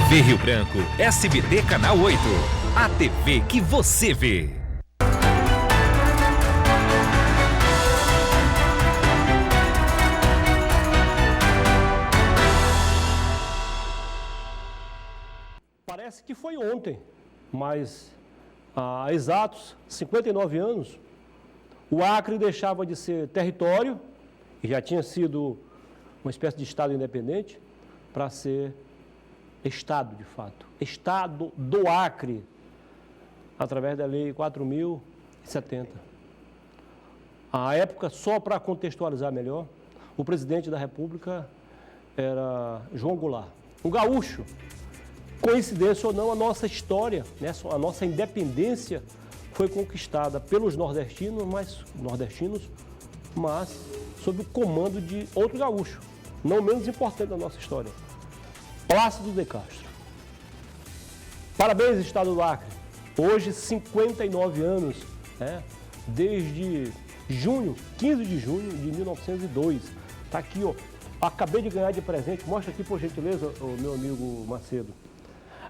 TV Rio Branco, SBT Canal 8. A TV que você vê. Parece que foi ontem, mas há exatos 59 anos, o Acre deixava de ser território, e já tinha sido uma espécie de Estado independente, para ser Estado, de fato. Estado do Acre, através da Lei 4.070. À época, só para contextualizar melhor, o presidente da República era João Goulart, um gaúcho. Coincidência ou não, a nossa história, né, a nossa independência foi conquistada pelos nordestinos, mas sob o comando de outro gaúcho, não menos importante da nossa história, Plácido de Castro. Parabéns, Estado do Acre. Hoje, 59 anos, né, desde junho, 15 de junho de 1902. Está aqui, ó. Acabei de ganhar de presente. Mostra aqui, por gentileza, o meu amigo Macedo.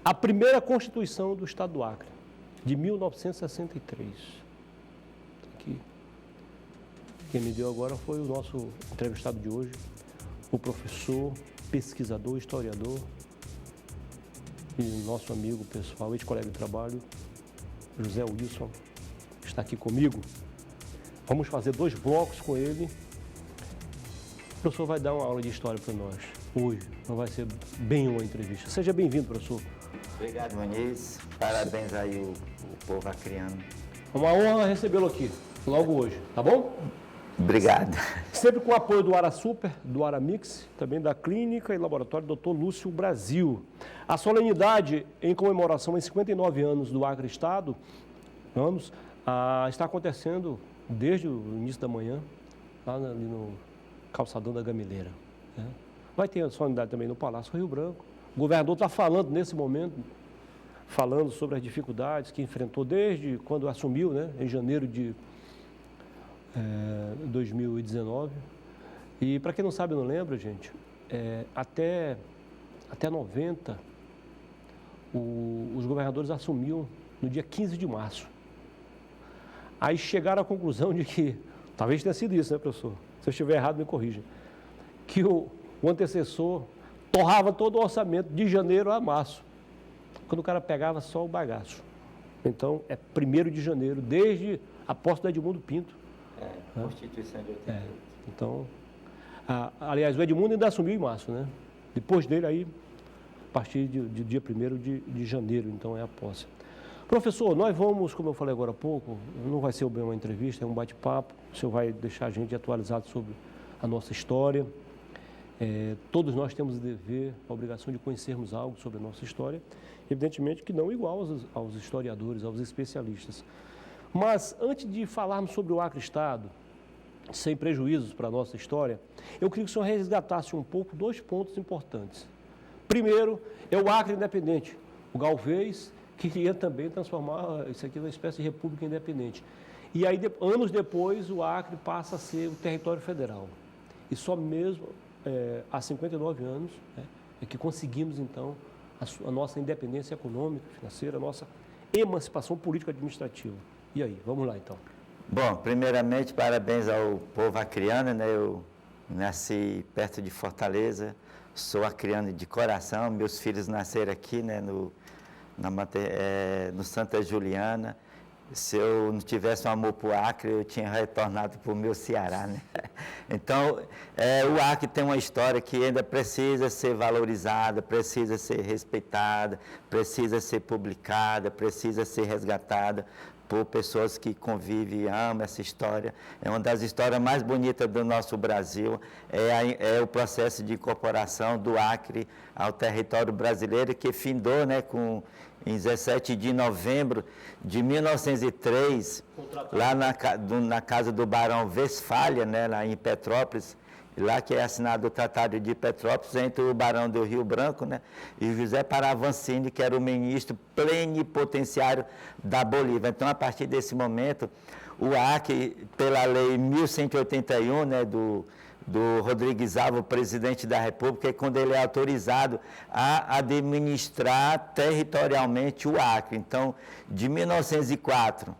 A primeira Constituição do Estado do Acre, de 1963. Aqui. Quem me deu agora foi o nosso entrevistado de hoje, o professor, pesquisador, historiador e nosso amigo pessoal, ex-colega de trabalho, José Wilson, está aqui comigo. Vamos fazer 2 blocos com ele. O professor vai dar uma aula de história para nós hoje, não vai ser bem uma entrevista. Seja bem-vindo, professor. Obrigado, Muniz. Parabéns aí o povo acreano. Uma honra recebê-lo aqui, logo hoje, tá bom? Obrigado. Sempre com o apoio do Arasuper, do Aramix, também da Clínica e Laboratório Dr. Lúcio Brasil. A solenidade em comemoração aos 59 anos do Acre Estado, está acontecendo desde o início da manhã, lá ali no Calçadão da Gamileira. Né? Vai ter a solenidade também no Palácio Rio Branco. O governador está falando nesse momento, falando sobre as dificuldades que enfrentou desde quando assumiu, né, em janeiro de 2019. E para quem não sabe, não lembra, gente, até 90, os governadores assumiam no dia 15 de março. Aí chegaram à conclusão de que, talvez tenha sido isso, né, professor? Se eu estiver errado, me corrija. Que o antecessor torrava todo o orçamento de janeiro a março, quando o cara pegava só o bagaço. Então, é 1º de janeiro, desde a posse do Edmundo Pinto. Constituição de 88. Então, aliás, o Edmundo ainda assumiu em março, né? Depois dele, aí, a partir do dia 1º de janeiro, então é a posse. Professor, nós vamos, como eu falei agora há pouco, não vai ser bem uma entrevista, é um bate-papo. O senhor vai deixar a gente atualizado sobre a nossa história. Todos nós temos o dever, a obrigação de conhecermos algo sobre a nossa história, evidentemente que não igual aos historiadores, aos especialistas. Mas, antes de falarmos sobre o Acre Estado, sem prejuízos para a nossa história, eu queria que o senhor resgatasse um pouco 2 pontos importantes. Primeiro, é o Acre independente. O Galvez queria também transformar isso aqui numa espécie de república independente. E aí, anos depois, o Acre passa a ser o território federal. E só mesmo há 59 anos é que conseguimos, então, a nossa independência econômica, financeira, a nossa emancipação político-administrativa. E aí, vamos lá então. Bom, primeiramente, parabéns ao povo acreano, né? Eu nasci perto de Fortaleza, sou acreano de coração, meus filhos nasceram aqui, né, no Santa Juliana. Se eu não tivesse um amor por Acre, eu tinha retornado para o meu Ceará, né? Então, o Acre tem uma história que ainda precisa ser valorizada, precisa ser respeitada, precisa ser publicada, precisa ser resgatada por pessoas que convivem e amam essa história. É uma das histórias mais bonitas do nosso Brasil, é o processo de incorporação do Acre ao território brasileiro, que findou, né, em 17 de novembro de 1903, lá na casa do Barão Westfália, né, lá em Petrópolis, lá que é assinado o Tratado de Petrópolis entre o Barão do Rio Branco, né, e José Paravancini, que era o ministro plenipotenciário da Bolívia. Então, a partir desse momento, o Acre, pela lei 1181, né, do Rodrigues Alves, o presidente da República, é quando ele é autorizado a administrar territorialmente o Acre. Então, de 1904,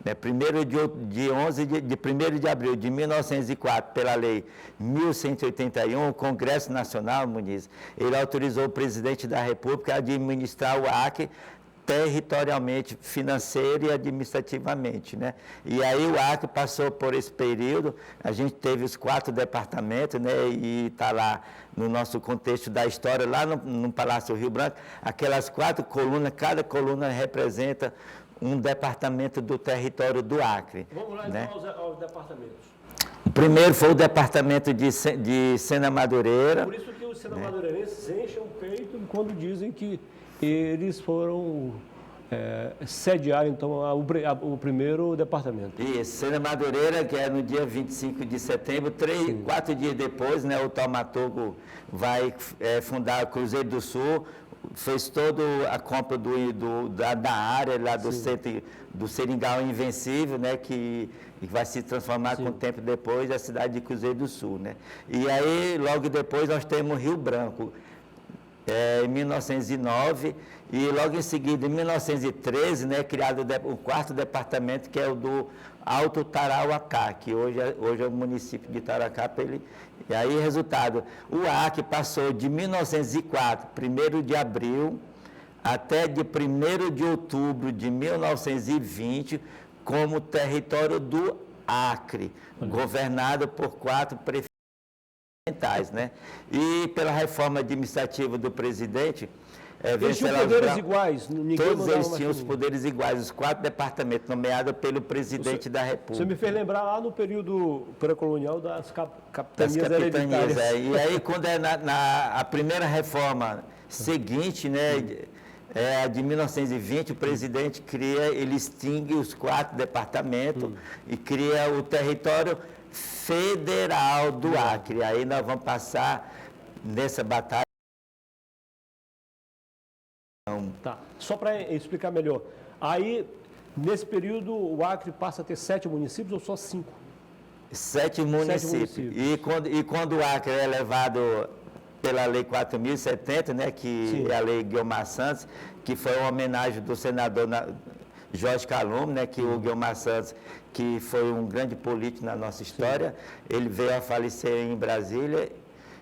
né, 1º de abril de 1904, pela Lei 1181, o Congresso Nacional, Muniz, ele autorizou o presidente da República a administrar o Acre territorialmente, financeira e administrativamente, né? E aí o Acre passou por esse período, a gente teve os 4 departamentos, né? E está lá no nosso contexto da história, lá no Palácio Rio Branco, aquelas 4 colunas, cada coluna representa um departamento do território do Acre. Vamos lá, né? então, aos departamentos. O primeiro foi o departamento de Sena Madureira. Por isso que os senamadureirenses enchem o peito quando dizem que eles foram sediar, então, o primeiro departamento. Isso, Sena Madureira, que é no dia 25 de setembro, 4 dias depois, né, o Taumaturgo vai fundar o Cruzeiro do Sul, fez toda a compra da área lá do centro, do Seringal Invencível, né, que vai se transformar com o tempo depois a cidade de Cruzeiro do Sul, né. E aí, logo depois, nós temos Rio Branco, em 1909, e logo em seguida, em 1913, né, criado o 4º departamento, que é o do Alto Tarauacá, que hoje é o município de Tarauacá. E aí, resultado, o Acre passou de 1904, 1º de abril, até de 1º de outubro de 1920, como território do Acre, governado por 4 prefeitos, né? E pela reforma administrativa do presidente, eles tinham poderes iguais? Todos eles tinham os poderes iguais, os 4 departamentos, nomeados pelo presidente da República. Você me fez lembrar lá no período pré-colonial das capitanias hereditárias. E aí, quando a primeira reforma seguinte, né, a de 1920, o presidente ele extingue os 4 departamentos e cria o território federal do Acre. Aí nós vamos passar nessa batalha. Tá, só para explicar melhor. Aí, nesse período, o Acre passa a ter 7 municípios ou só 5? 7 municípios. E quando o Acre é levado pela Lei 4.070, né, que é a Lei Guiomar Santos, que foi uma homenagem do senador Jorge Calume, né, que o Guiomar Santos, que foi um grande político na nossa história, ele veio a falecer em Brasília,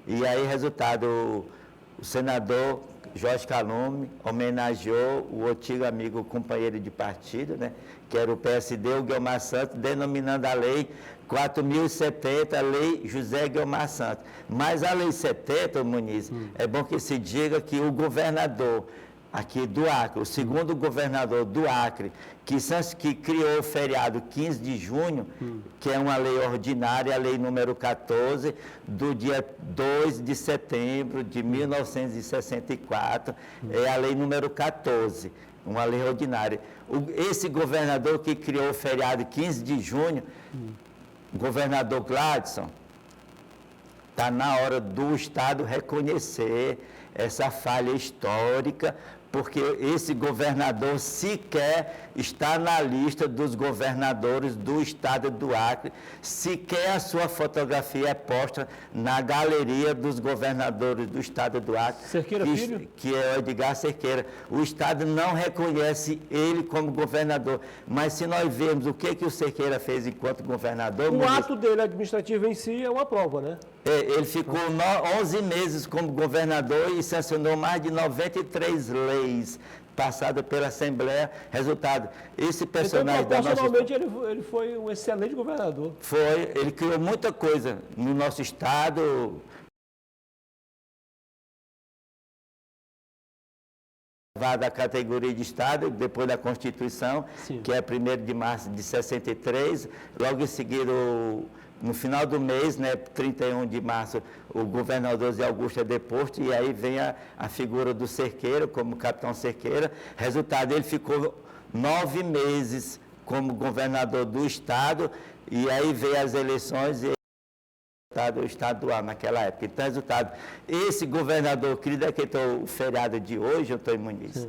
e aí, resultado, o senador Jorge Calume homenageou o antigo amigo, companheiro de partido, né, que era o PSD, o Guiomar Santos, denominando a Lei 4.070, a Lei José Guiomar Santos. Mas a Lei 70, Muniz, é bom que se diga que o governador aqui do Acre, o segundo governador do Acre, que criou o feriado 15 de junho, que é uma lei ordinária, a lei número 14, do dia 2 de setembro de 1964, é a lei número 14, uma lei ordinária. Esse governador que criou o feriado 15 de junho, o governador Gladson, está na hora do Estado reconhecer essa falha histórica, porque esse governador sequer está na lista dos governadores do estado do Acre, sequer a sua fotografia é posta na galeria dos governadores do estado do Acre, Cerqueira Filho? Que é o Edgar Cerqueira. O estado não reconhece ele como governador, mas se nós vemos o que o Cerqueira fez enquanto governador... O ato dele administrativo em si é uma prova, né? Ele ficou 11 meses como governador e sancionou mais de 93 leis passadas pela Assembleia. Resultado, esse personagem então, proporcionalmente, ele foi um excelente governador. Ele criou muita coisa no nosso estado. Da categoria de Estado, depois da Constituição, que é 1º de março de 63, logo em seguida, no final do mês, né, 31 de março, o governador Zé Augusto é deposto, e aí vem a figura do Cerqueira, como capitão Cerqueira. Resultado, ele ficou 9 meses como governador do Estado, e aí veio as eleições e o estadual naquela época. Então, resultado, esse governador que decretou o feriado de hoje, Antônio Muniz,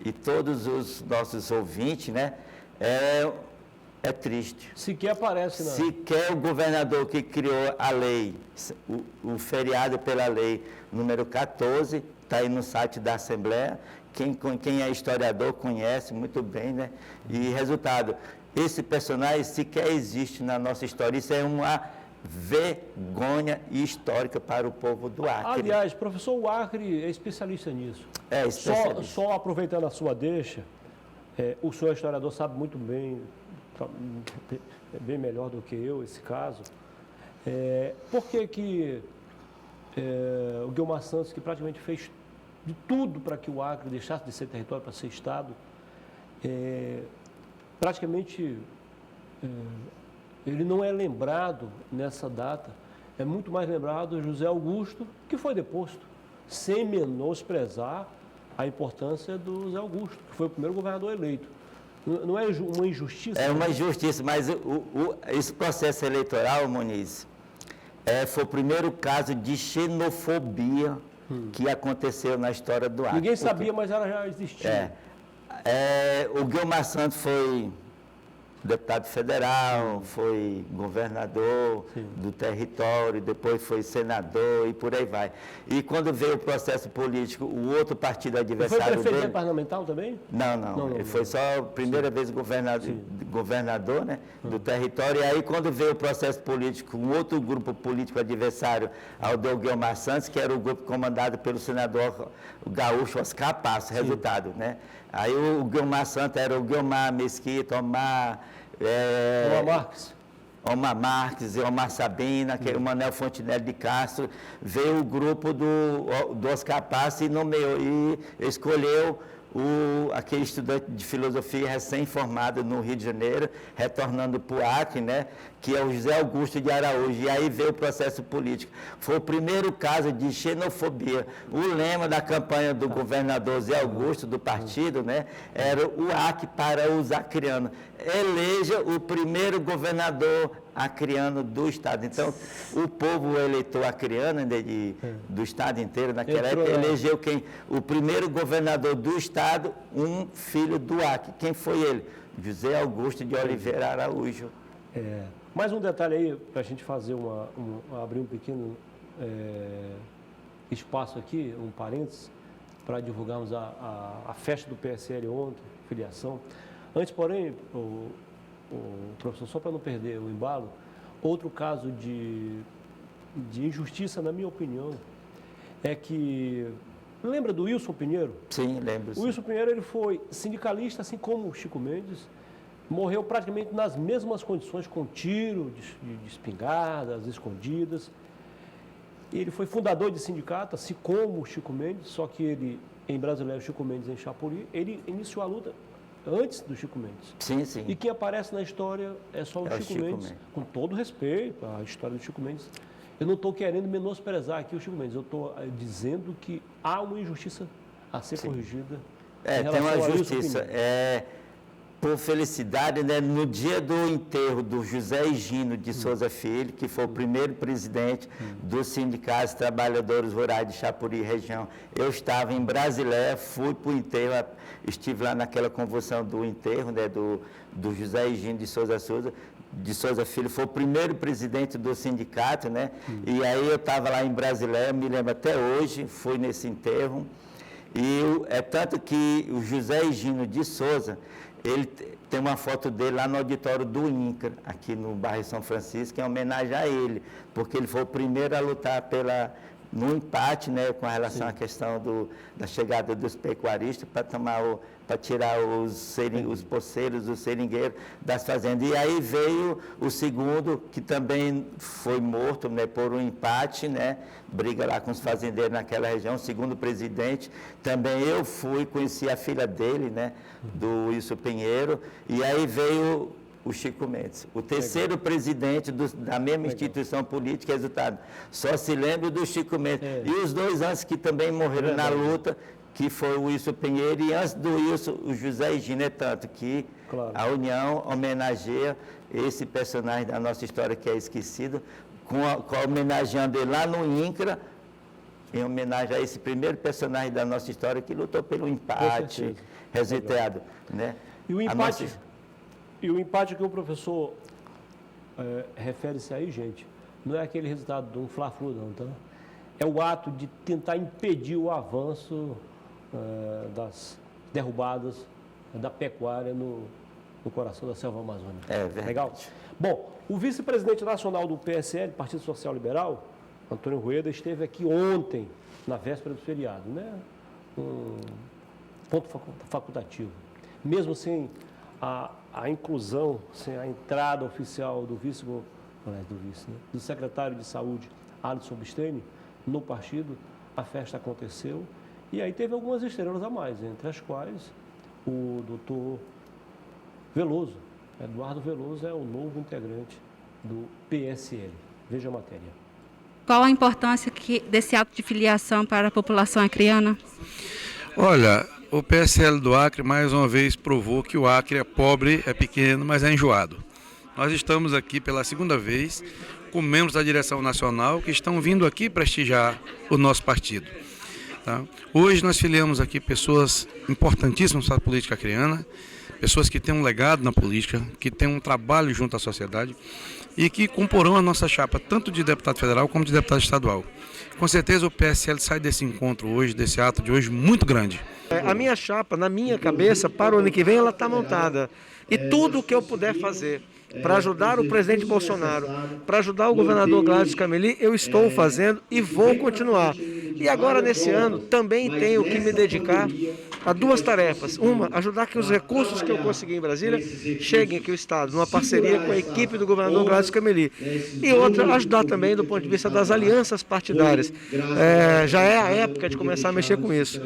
e todos os nossos ouvintes, né, É triste. Sequer aparece na... Sequer o governador que criou a lei, o feriado pela lei número 14, está aí no site da Assembleia, quem é historiador conhece muito bem, né? E resultado, esse personagem sequer existe na nossa história. Isso é uma vergonha histórica para o povo do Acre. Aliás, professor, o Acre é especialista nisso. É especialista. Só aproveitando a sua deixa, o senhor historiador sabe muito bem, bem melhor do que eu esse caso, por que o Guilmar Santos, que praticamente fez de tudo para que o Acre deixasse de ser território para ser Estado, praticamente ele não é lembrado nessa data, é muito mais lembrado José Augusto, que foi deposto, sem menosprezar a importância do José Augusto, que foi o primeiro governador eleito. Não é uma injustiça? É uma injustiça, mas esse processo eleitoral, Moniz, foi o primeiro caso de xenofobia que aconteceu na história do Acre. Ninguém sabia, mas ela já existia. O Guilmar Santos foi deputado federal, foi governador do território, depois foi senador e por aí vai. E quando veio o processo político, o outro partido adversário dele... Foi prefeito dele... parlamentar também? Não. Ele foi só a primeira vez governador, né, do território. E aí, quando veio o processo político, um outro grupo político adversário ao do Guilmar Santos, que era o grupo comandado pelo senador gaúcho Oscar Passo, resultado, né? Aí o Guilmar Santos era o Guilmar Mesquita, Omar Marques, Omar Sabina, que é o Manuel Fontinelli de Castro. Veio o grupo do Oscar Passo e nomeou, e escolheu aquele estudante de filosofia recém-formado no Rio de Janeiro, retornando para o Acre, né, que é o José Augusto de Araújo. E aí veio o processo político. Foi o primeiro caso de xenofobia. O lema da campanha do governador José Augusto, do partido, né, era o Acre para os acreanos. Eleja o primeiro governador acreano do Estado. Então, o povo eleitor acreano do Estado inteiro, naquela época, elegeu quem? O primeiro governador do Estado, um filho do Acre. Quem foi ele? José Augusto de Oliveira Araújo. Mais um detalhe aí, para a gente fazer abrir um pequeno espaço aqui, um parênteses, para divulgarmos a festa do PSL ontem, filiação. Antes, porém, o professor, só para não perder o embalo, outro caso de injustiça, na minha opinião, é que... Lembra do Wilson Pinheiro? Sim, lembro. O Wilson Pinheiro, ele foi sindicalista, assim como o Chico Mendes, morreu praticamente nas mesmas condições, com tiro de espingardas, escondidas. Ele foi fundador de sindicato, assim como o Chico Mendes, só que ele, em Brasileiro, Chico Mendes em Chapuri, ele iniciou a luta antes do Chico Mendes. Sim, sim. E quem aparece na história é só o Chico Mendes. Com todo respeito à história do Chico Mendes. Eu não estou querendo menosprezar aqui o Chico Mendes, eu estou dizendo que há uma injustiça a ser corrigida. Tem uma justiça. Por felicidade, né, no dia do enterro do José Higino de Souza Filho, que foi o primeiro presidente dos sindicatos trabalhadores rurais de Chapuri região, eu estava em Brasileia, fui para o enterro, estive lá naquela convulsão do enterro, né, do José Higino de Souza Filho, foi o primeiro presidente do sindicato, né? E aí eu estava lá em Brasileia, me lembro até hoje, fui nesse enterro, e é tanto que o José Higino de Souza, ele tem uma foto dele lá no auditório do INCRA, aqui no bairro São Francisco, em homenagem a ele, porque ele foi o primeiro a lutar no empate, né, com relação à questão da chegada dos pecuaristas para tirar os poceiros, os seringueiros das fazendas. E aí veio o segundo, que também foi morto, né, por um empate, né, briga lá com os fazendeiros naquela região, o segundo presidente. Também eu conheci a filha dele, né, do Wilson Pinheiro, e aí veio o Chico Mendes, o terceiro presidente da mesma instituição política, resultado. Só se lembra do Chico Mendes. E os dois antes que também morreram na luta, que foi o Wilson Pinheiro, e antes do Wilson, o José Higino. É tanto que a União homenageia esse personagem da nossa história que é esquecido, homenageando ele lá no INCRA, em homenagem a esse primeiro personagem da nossa história que lutou pelo empate resultado, né? E o empate... E o empate que o professor refere-se aí, gente, não é aquele resultado de um Fla-Flu, não, tá? É o ato de tentar impedir o avanço das derrubadas da pecuária no coração da selva amazônica. É verdade. Legal? Bom, o vice-presidente nacional do PSL, Partido Social Liberal, Antônio Rueda, esteve aqui ontem, na véspera do feriado, né? Um ponto facultativo. Mesmo sem a inclusão, sem a entrada oficial do secretário de Saúde, Alisson Bisteni, no partido, a festa aconteceu. E aí teve algumas estrelas a mais, entre as quais o doutor Veloso. Eduardo Veloso é o novo integrante do PSL. Veja a matéria. Qual a importância desse ato de filiação para a população acreana? Olha, o PSL do Acre mais uma vez provou que o Acre é pobre, é pequeno, mas é enjoado. Nós estamos aqui pela segunda vez com membros da direção nacional que estão vindo aqui prestigiar o nosso partido. Tá? Hoje nós filiamos aqui pessoas importantíssimas para a política acreana, pessoas que têm um legado na política, que têm um trabalho junto à sociedade e que comporão a nossa chapa tanto de deputado federal como de deputado estadual. Com certeza o PSL sai desse encontro hoje, desse ato de hoje, muito grande. A minha chapa, na minha cabeça, para o ano que vem, ela está montada. E tudo o que eu puder fazer para ajudar o presidente Bolsonaro, para ajudar o governador Gladys Cameli, eu estou fazendo e vou continuar. E agora, nesse ano, também tenho que me dedicar a duas tarefas. Uma, ajudar que os recursos que eu consegui em Brasília cheguem aqui ao Estado, numa parceria com a equipe do governador Gladys Cameli. E outra, ajudar também do ponto de vista das alianças partidárias. Já é a época de começar a mexer com isso.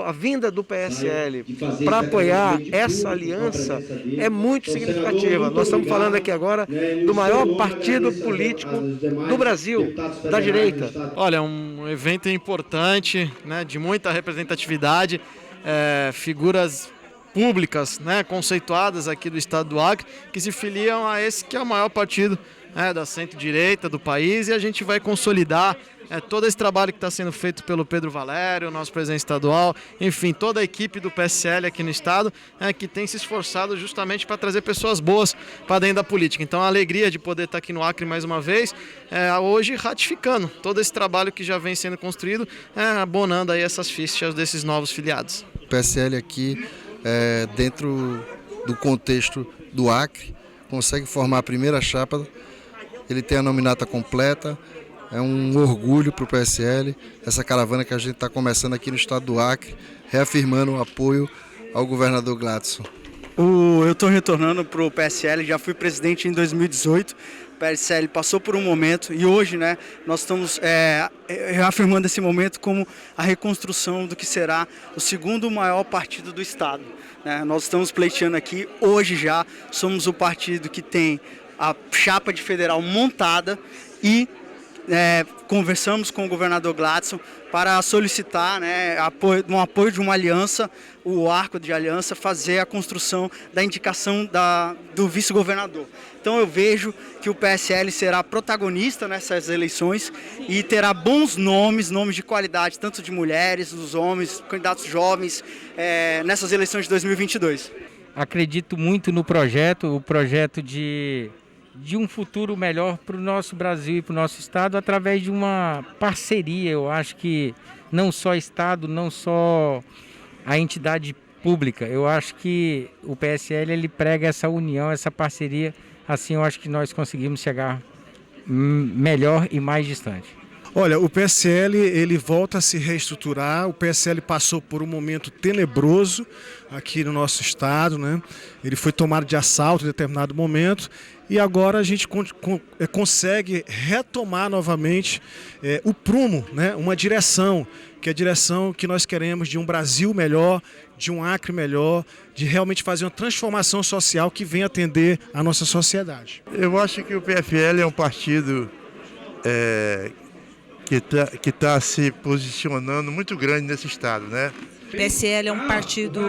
A vinda do PSL para apoiar essa aliança é muito significativa. Nós estamos falando aqui agora do maior partido político do Brasil, da direita. Olha, um evento importante, né, de muita representatividade, figuras públicas, né, conceituadas aqui do estado do Acre, que se filiam a esse que é o maior partido, né, da centro-direita do país, e a gente vai consolidar todo esse trabalho que está sendo feito pelo Pedro Valério, nosso presidente estadual, enfim, toda a equipe do PSL aqui no estado, que tem se esforçado justamente para trazer pessoas boas para dentro da política. Então, a alegria de poder estar aqui no Acre mais uma vez, hoje ratificando todo esse trabalho que já vem sendo construído, abonando aí essas fichas desses novos filiados. O PSL aqui, dentro do contexto do Acre, consegue formar a primeira chapa, ele tem a nominata completa. É um orgulho para o PSL, essa caravana que a gente está começando aqui no estado do Acre, reafirmando o apoio ao governador Gladson. Eu estou retornando para o PSL, já fui presidente em 2018, o PSL passou por um momento e hoje, né, nós estamos reafirmando esse momento como a reconstrução do que será o segundo maior partido do estado. Né? Nós estamos pleiteando aqui, hoje já somos o partido que tem a chapa de federal montada e conversamos com o governador Gladson para solicitar, né, um apoio de uma aliança, o arco de aliança, fazer a construção da indicação do vice-governador. Então eu vejo que o PSL será protagonista nessas eleições e terá bons nomes de qualidade, tanto de mulheres, dos homens, candidatos jovens, nessas eleições de 2022. Acredito muito no projeto, o projeto de um futuro melhor para o nosso Brasil e para o nosso Estado através de uma parceria. Eu acho que não só Estado, não só a entidade pública. Eu acho que o PSL ele prega essa união, essa parceria. Assim eu acho que nós conseguimos chegar melhor e mais distante. Olha, o PSL ele volta a se reestruturar. O PSL passou por um momento tenebroso aqui no nosso estado, né? Ele foi tomado de assalto em determinado momento e agora a gente consegue retomar novamente o prumo, né? Uma direção, que é a direção que nós queremos de um Brasil melhor, de um Acre melhor, de realmente fazer uma transformação social que venha atender a nossa sociedade. Eu acho que o PFL é um partido que tá se posicionando muito grande nesse estado, né? O PSL é um partido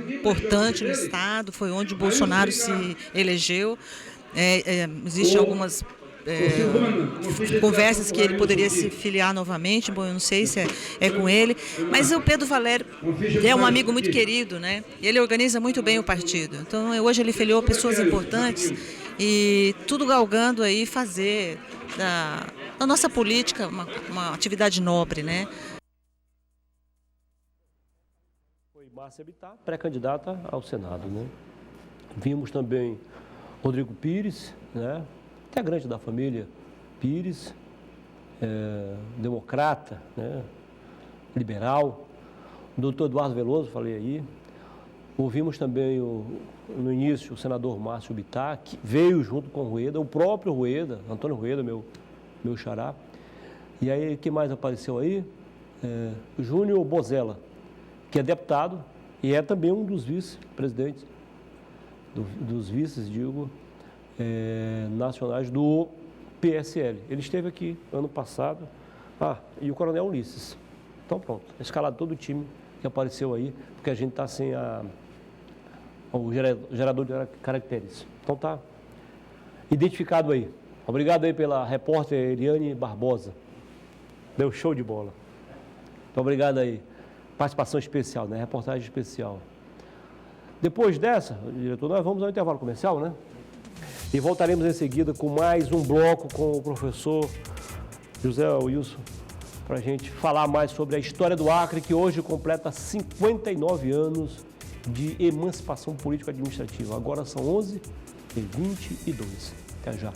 importante no estado, foi onde o Bolsonaro se elegeu. Existem algumas conversas que ele poderia se filiar novamente. Bom, eu não sei se é com ele, mas o Pedro Valério é um amigo muito querido, né? Ele organiza muito bem o partido. Então, hoje ele filiou pessoas importantes e tudo galgando aí fazer da nossa política uma atividade nobre, né? Foi Márcia Bittar, pré-candidata ao Senado, né? Vimos também Rodrigo Pires, né? Integrante da família Pires, democrata, né? Liberal. O doutor Eduardo Veloso, falei aí. Ouvimos também, no início, o senador Márcio Bittar, que veio junto com o Rueda, o próprio Rueda, Antônio Rueda, meu xará. E aí, quem mais apareceu aí? Júnior Bozella, que é deputado e é também um dos vice-presidentes, dos vices, digo, nacionais do PSL. Ele esteve aqui ano passado. E o coronel Ulisses. Então pronto, escalado todo o time que apareceu aí, porque a gente está sem o gerador de caracteres. Então tá identificado aí. Obrigado aí pela repórter Eliane Barbosa. Deu show de bola. Então obrigado aí. Participação especial, né? Reportagem especial. Depois dessa, diretor, nós vamos ao intervalo comercial, né? E voltaremos em seguida com mais um bloco com o professor José Wilson, para a gente falar mais sobre a história do Acre, que hoje completa 59 anos de emancipação político-administrativa. Agora são 11h22. Até já.